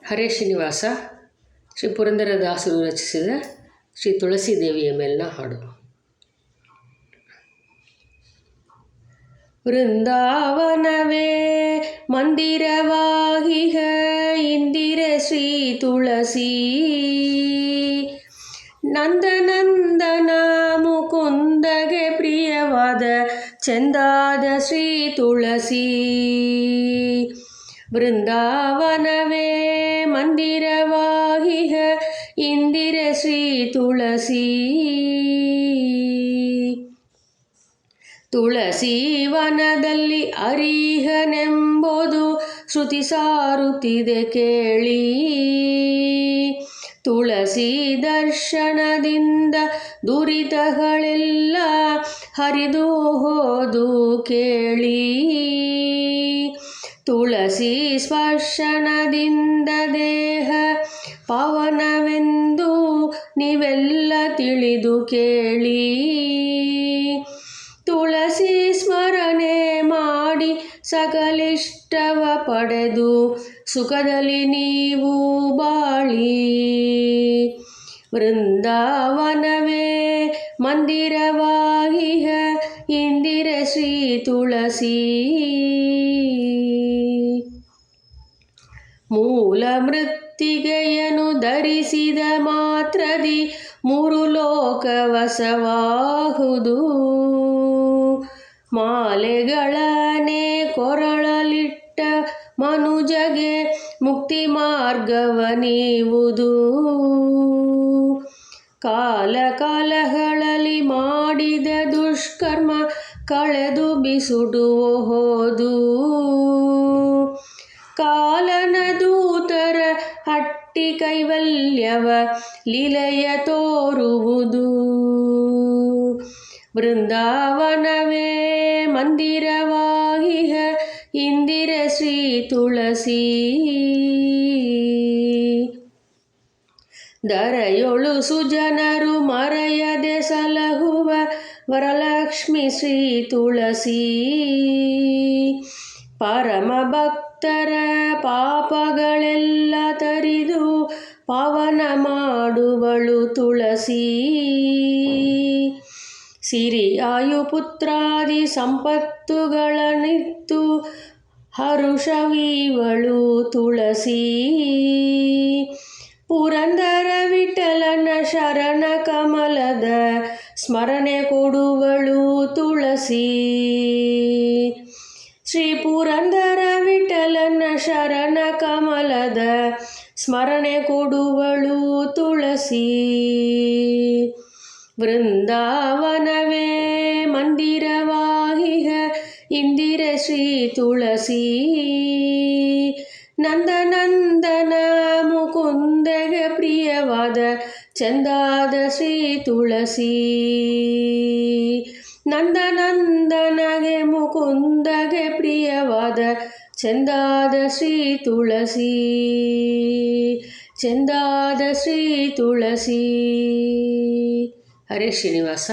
ಹರೇ ಶ್ರೀನಿವಾಸ ಶ್ರೀ ಪುರಂದರದಾಸರು ರಚಿಸಿದ ಶ್ರೀ ತುಳಸಿ ದೇವಿಯ ಮೇಲಿನ ಹಾಡು. ವೃಂದಾವನವೇ ಮಂದಿರವಾಗಿಹ ಇಂದಿರೆ ಶ್ರೀ ತುಳಸಿ, ನಂದನಂದನ ಮುಕುಂದಗೆ ಪ್ರಿಯವಾದ ಚೆಂದಾದ ಶ್ರೀ ತುಳಸಿ. ವೃಂದಾವನವೇ ಮಂದಿರವಾಗಿಹ ಇಂದಿರೆ ಶ್ರೀ ತುಳಸಿ, ತುಳಸಿ ವನದಲ್ಲಿ ಅರಿಹನೆಂಬುದು ಶ್ರುತಿ ಸಾರುತ್ತಿದೆ ಕೇಳಿ. ತುಳಸಿ ದರ್ಶನದಿಂದ ದುರಿತಗಳೆಲ್ಲ ಹರಿದು ಹೋದು ಕೇಳಿ. ತುಳಸಿ ಸ್ಪರ್ಶನದಿಂದ ದೇಹ ಪಾವನವೆಂದು ನೀವೆಲ್ಲ ತಿಳಿದು ಕೇಳಿ. ತುಳಸಿ ಸ್ಮರಣೆ ಮಾಡಿ ಸಕಲಿಷ್ಟವ ಪಡೆದು ಸುಖದಲ್ಲಿ ನೀವು ಬಾಳಿ. ವೃಂದಾವನವೇ ಮಂದಿರವಾಗಿಹ ಇಂದಿರೆ ಶ್ರೀ ತುಳಸಿ. ಮೂಲ ಮೃತ್ತಿಗೆಯನ್ನು ಧರಿಸಿದ ಮಾತ್ರದಿ ಮೂರು ಲೋಕವಸವಾಹುದು. ಮಾಲೆಗಳನ್ನೇ ಕೊರಳಲಿಟ್ಟ ಮನುಜಗೆ ಮುಕ್ತಿ ಮಾರ್ಗವನೀವುದು. ಕಾಲ ಕಾಲಗಳಲ್ಲಿ ಮಾಡಿದ ದುಷ್ಕರ್ಮ ಕಳೆದು ಬಿಸುಡು ಹೋದು. ಕಾಲನ ದೂತರ ಹಟ್ಟಿ ಕೈವಲ್ಯವ ಲೀಲೆಯ ತೋರುವುದು. ವೃಂದಾವನವೇ ಮಂದಿರವಾಗಿಹ ಇಂದಿರೆ ಶ್ರೀ ತುಳಸಿ. ಧರೆಯೊಳು ಸುಜನರು ಮರೆಯದೆ ಸಲಹುವ ವರಲಕ್ಷ್ಮಿ ಶ್ರೀ ತುಳಸಿ. ಪರಮ ಭಕ್ತರ ಪಾಪಗಳೆಲ್ಲ ತರಿದು ಪಾವನ ಮಾಡುವಳು ತುಳಸಿ. ಸಿರಿ ಆಯು ಪುತ್ರಾದಿ ಸಂಪತ್ತುಗಳನ್ನಿತ್ತು ಹರುಷವೀವಳು ತುಳಸಿ. ಪುರಂದರ ವಿಠಲನ ಶರಣ ಕಮಲದ ಸ್ಮರಣೆ ಕೊಡುವಳು ತುಳಸಿ. ಶ್ರೀ ಪುರಂದರ ವಿಠಲನ ಶರಣ ಕಮಲದ ಸ್ಮರಣೆ ಕೊಡುವಳು ತುಳಸಿ. ವೃಂದಾವನವೇ ಮಂದಿರವಾಗಿಹ ಇಂದಿರೆ ಶ್ರೀ ತುಳಸಿ. ನಂದನಂದನ ಮುಕುಂದಗೆ ಪ್ರಿಯವಾದ ಚೆಂದಾದ ಶ್ರೀ ತುಳಸಿ. ನಂದನಂದನಗೆ ಮುಕುಂದಗೆ ಪ್ರಿಯವಾದ ಚೆಂದಾದ ಶ್ರೀ ತುಳಸಿ. ಚೆಂದಾದ ಶ್ರೀ ತುಳಸಿ. ಹರೇ ಶ್ರೀನಿವಾಸ.